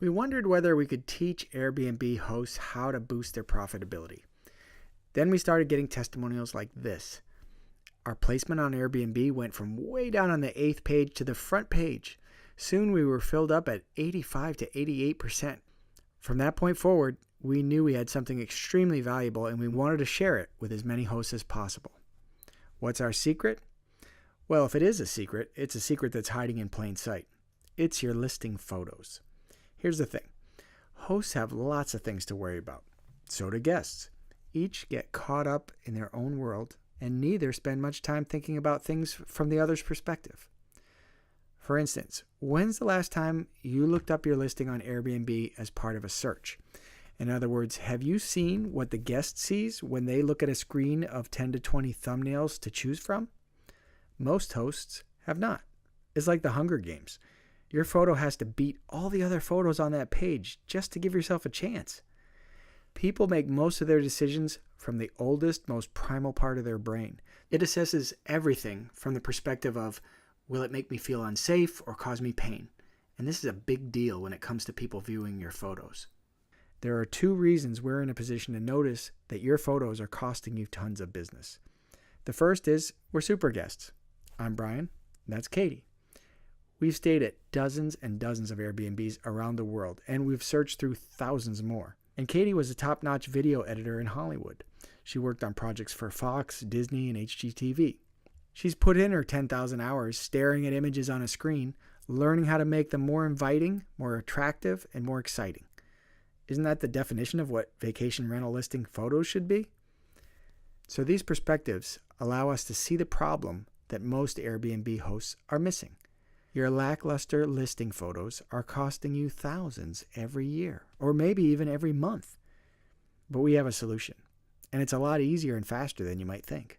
We wondered whether we could teach Airbnb hosts how to boost their profitability. Then we started getting testimonials like this. Our placement on Airbnb went from way down on the 8th page to the front page. Soon we were filled up at 85 to 88%. From that point forward, we knew we had something extremely valuable and we wanted to share it with as many hosts as possible. What's our secret? Well, if it is a secret, it's a secret that's hiding in plain sight. It's your listing photos. Here's the thing. Hosts have lots of things to worry about. So do guests. Each get caught up in their own world, and neither spend much time thinking about things from the other's perspective. For instance, when's the last time you looked up your listing on Airbnb as part of a search? In other words, have you seen what the guest sees when they look at a screen of 10 to 20 thumbnails to choose from? Most hosts have not. It's like the Hunger Games. Your photo has to beat all the other photos on that page just to give yourself a chance. People make most of their decisions from the oldest, most primal part of their brain. It assesses everything from the perspective of, will it make me feel unsafe or cause me pain? And this is a big deal when it comes to people viewing your photos. There are 2 reasons we're in a position to notice that your photos are costing you tons of business. The first is we're super guests. I'm Brian. That's Katie. We've stayed at dozens and dozens of Airbnbs around the world, and we've searched through thousands more. And Katie was a top-notch video editor in Hollywood. She worked on projects for Fox, Disney, and HGTV. She's put in her 10,000 hours staring at images on a screen, learning how to make them more inviting, more attractive, and more exciting. Isn't that the definition of what vacation rental listing photos should be? So these perspectives allow us to see the problem that most Airbnb hosts are missing. Your lackluster listing photos are costing you thousands every year, or maybe even every month. But we have a solution, and it's a lot easier and faster than you might think.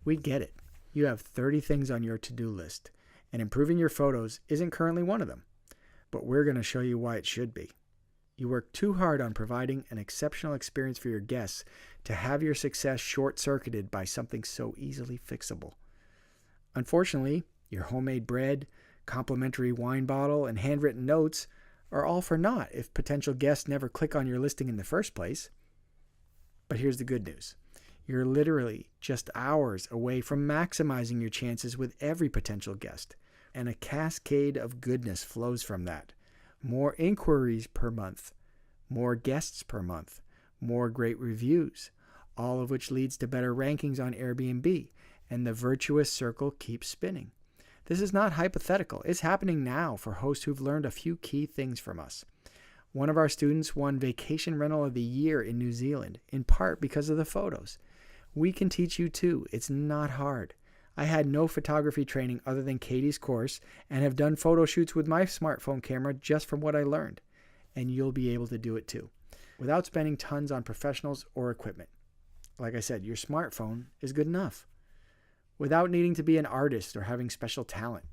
We get it. You have 30 things on your to-do list, and improving your photos isn't currently one of them. But we're going to show you why it should be. You work too hard on providing an exceptional experience for your guests to have your success short-circuited by something so easily fixable. Unfortunately, your homemade bread, complimentary wine bottle, and handwritten notes are all for naught if potential guests never click on your listing in the first place. But here's the good news. You're literally just hours away from maximizing your chances with every potential guest, and a cascade of goodness flows from that. More inquiries per month, more guests per month, more great reviews, all of which leads to better rankings on Airbnb, and the virtuous circle keeps spinning. This is not hypothetical. It's happening now for hosts who've learned a few key things from us. One of our students won Vacation Rental of the Year in New Zealand, in part because of the photos. We can teach you too. It's not hard. I had no photography training other than Katie's course and have done photo shoots with my smartphone camera just from what I learned. And you'll be able to do it too, without spending tons on professionals or equipment. Like I said, your smartphone is good enough. Without needing to be an artist or having special talent,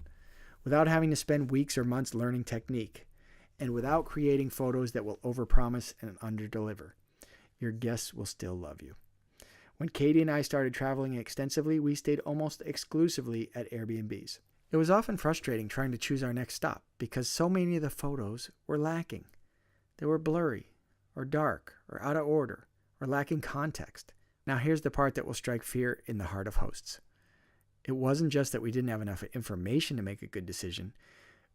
without having to spend weeks or months learning technique, and without creating photos that will overpromise and underdeliver. Your guests will still love you. When Katie and I started traveling extensively, we stayed almost exclusively at Airbnbs. It was often frustrating trying to choose our next stop because so many of the photos were lacking. They were blurry, or dark, or out of order, or lacking context. Now here's the part that will strike fear in the heart of hosts. It wasn't just that we didn't have enough information to make a good decision.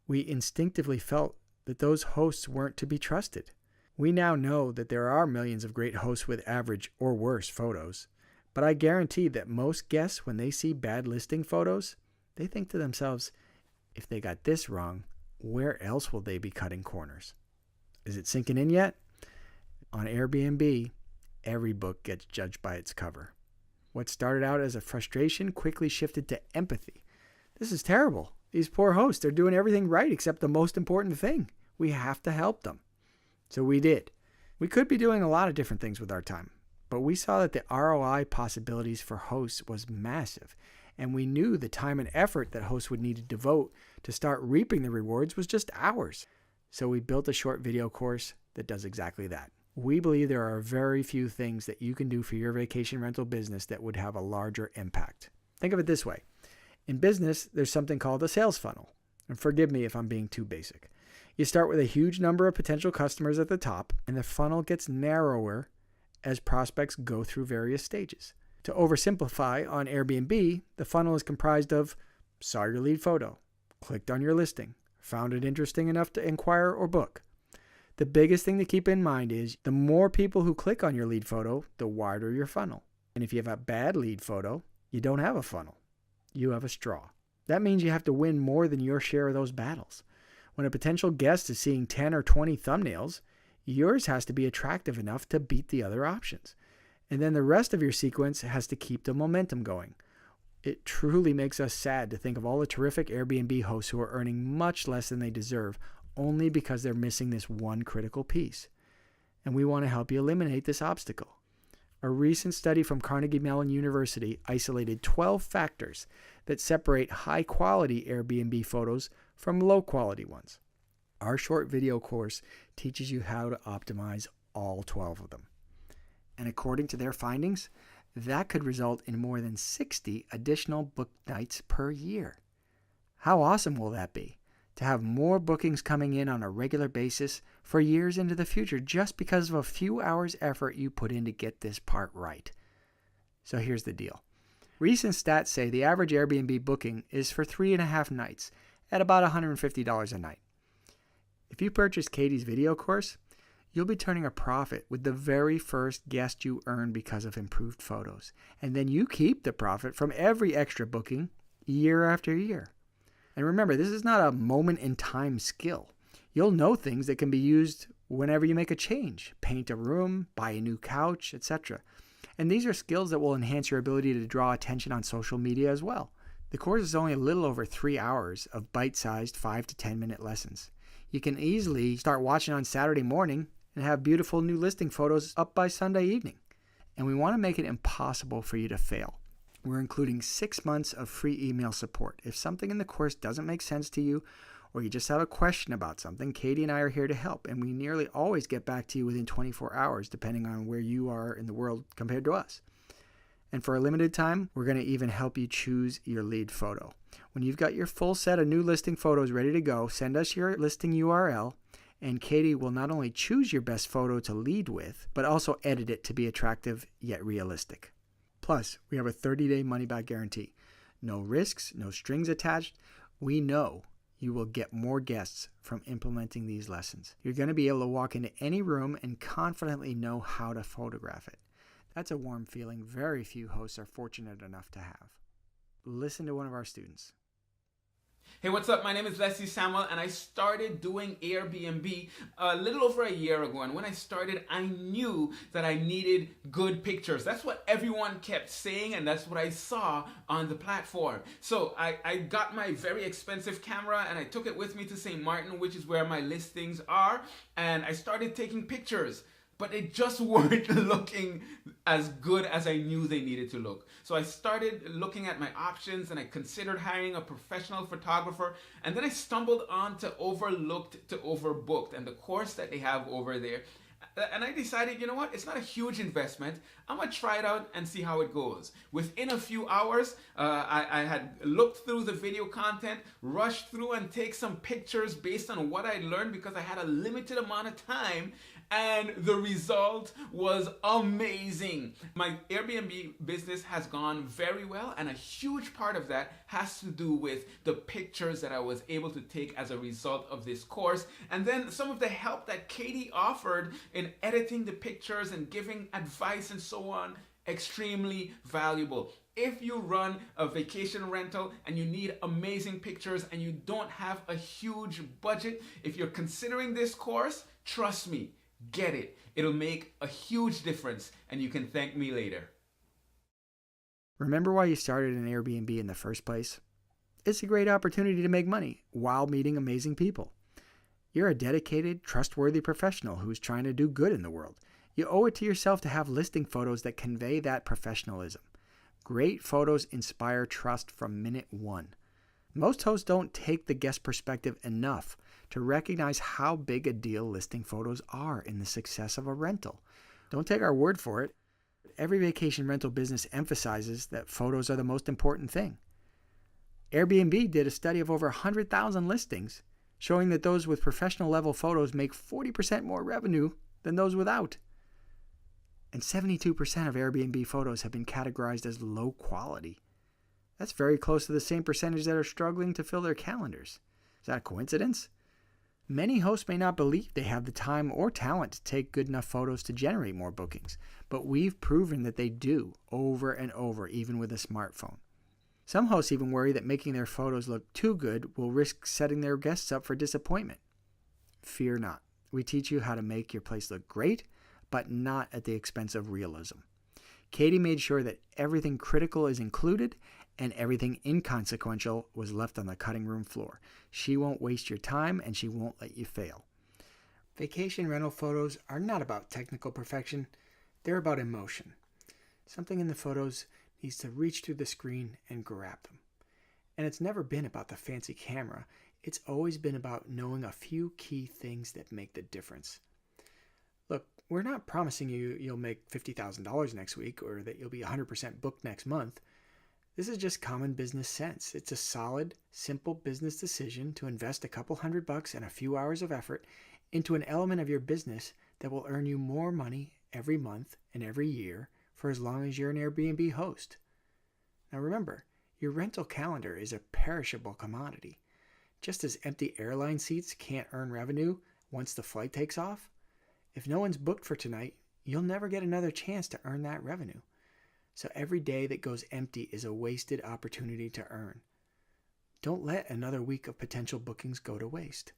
We instinctively felt that those hosts weren't to be trusted. We now know that there are millions of great hosts with average or worse photos, but I guarantee that most guests, when they see bad listing photos, they think to themselves, if they got this wrong, where else will they be cutting corners? Is it sinking in yet? On Airbnb, every book gets judged by its cover. What started out as a frustration quickly shifted to empathy. This is terrible. These poor hosts are doing everything right except the most important thing. We have to help them. So we did. We could be doing a lot of different things with our time, but we saw that the ROI possibilities for hosts was massive, and we knew the time and effort that hosts would need to devote to start reaping the rewards was just hours. So we built a short video course that does exactly that. We believe there are very few things that you can do for your vacation rental business that would have a larger impact. Think of it this way. In business, there's something called a sales funnel. And forgive me if I'm being too basic. You start with a huge number of potential customers at the top, and the funnel gets narrower as prospects go through various stages. To oversimplify, on Airbnb, the funnel is comprised of saw your lead photo, clicked on your listing, found it interesting enough to inquire or book. The biggest thing to keep in mind is the more people who click on your lead photo, the wider your funnel. And if you have a bad lead photo, you don't have a funnel. You have a straw. That means you have to win more than your share of those battles. When a potential guest is seeing 10 or 20 thumbnails, yours has to be attractive enough to beat the other options. And then the rest of your sequence has to keep the momentum going. It truly makes us sad to think of all the terrific Airbnb hosts who are earning much less than they deserve only because they're missing this one critical piece. And we want to help you eliminate this obstacle. A recent study from Carnegie Mellon University isolated 12 factors that separate high-quality Airbnb photos from low-quality ones. Our short video course teaches you how to optimize all 12 of them. And according to their findings, that could result in more than 60 additional book nights per year. How awesome will that be? To have more bookings coming in on a regular basis for years into the future just because of a few hours effort you put in to get this part right. So here's the deal. Recent stats say the average Airbnb booking is for 3.5 nights at about $150 a night. If you purchase Katie's video course, you'll be turning a profit with the very first guest you earn because of improved photos. And then you keep the profit from every extra booking year after year. And remember, this is not a moment-in-time skill. You'll know things that can be used whenever you make a change. Paint a room, buy a new couch, etc. And these are skills that will enhance your ability to draw attention on social media as well. The course is only a little over 3 hours of bite-sized 5 to 10 minute lessons. You can easily start watching on Saturday morning and have beautiful new listing photos up by Sunday evening. And we want to make it impossible for you to fail. We're including 6 months of free email support. If something in the course doesn't make sense to you, or you just have a question about something, Katie and I are here to help, and we nearly always get back to you within 24 hours, depending on where you are in the world compared to us. And for a limited time, we're going to even help you choose your lead photo. When you've got your full set of new listing photos ready to go, send us your listing URL, and Katie will not only choose your best photo to lead with, but also edit it to be attractive yet realistic. Plus, we have a 30-day money-back guarantee. No risks, no strings attached. We know you will get more guests from implementing these lessons. You're going to be able to walk into any room and confidently know how to photograph it. That's a warm feeling very few hosts are fortunate enough to have. Listen to one of our students. Hey, what's up? My name is Leslie Samuel, and I started doing Airbnb a little over a year ago. And when I started, I knew that I needed good pictures. That's what everyone kept saying, and that's what I saw on the platform. So I got my very expensive camera, and I took it with me to St. Martin, which is where my listings are, and I started taking pictures. But they just weren't looking as good as I knew they needed to look. So I started looking at my options, and I considered hiring a professional photographer. And then I stumbled onto Overlooked to Overbooked and the course that they have over there. And I decided, you know what? It's not a huge investment. I'm going to try it out and see how it goes. Within a few hours, I had looked through the video content, rushed through and take some pictures based on what I learned because I had a limited amount of time. And the result was amazing. My Airbnb business has gone very well, and a huge part of that has to do with the pictures that I was able to take as a result of this course, and then some of the help that Katie offered in editing the pictures and giving advice and so on. Extremely valuable. If you run a vacation rental and you need amazing pictures and you don't have a huge budget, if you're considering this course, trust me, get it. It'll make a huge difference, and you can thank me later. Remember why you started an Airbnb in the first place? It's a great opportunity to make money while meeting amazing people. You're a dedicated, trustworthy professional who's trying to do good in the world. You owe it to yourself to have listing photos that convey that professionalism. Great photos inspire trust from minute one. Most hosts don't take the guest perspective enough to recognize how big a deal listing photos are in the success of a rental. Don't take our word for it. Every vacation rental business emphasizes that photos are the most important thing. Airbnb did a study of over 100,000 listings showing that those with professional level photos make 40% more revenue than those without. And 72% of Airbnb photos have been categorized as low quality. That's very close to the same percentage that are struggling to fill their calendars. Is that a coincidence? Many hosts may not believe they have the time or talent to take good enough photos to generate more bookings, but we've proven that they do over and over, even with a smartphone. Some hosts even worry that making their photos look too good will risk setting their guests up for disappointment. Fear not. We teach you how to make your place look great, but not at the expense of realism. Katie made sure that everything critical is included and everything inconsequential was left on the cutting room floor. She won't waste your time and she won't let you fail. Vacation rental photos are not about technical perfection. They're about emotion. Something in the photos needs to reach through the screen and grab them. And it's never been about the fancy camera. It's always been about knowing a few key things that make the difference. Look, we're not promising you'll make $50,000 next week or that you'll be 100% booked next month. This is just common business sense. It's a solid, simple business decision to invest a couple $100 and a few hours of effort into an element of your business that will earn you more money every month and every year for as long as you're an Airbnb host. Now remember, your rental calendar is a perishable commodity. Just as empty airline seats can't earn revenue once the flight takes off, if no one's booked for tonight, you'll never get another chance to earn that revenue. So every day that goes empty is a wasted opportunity to earn. Don't let another week of potential bookings go to waste.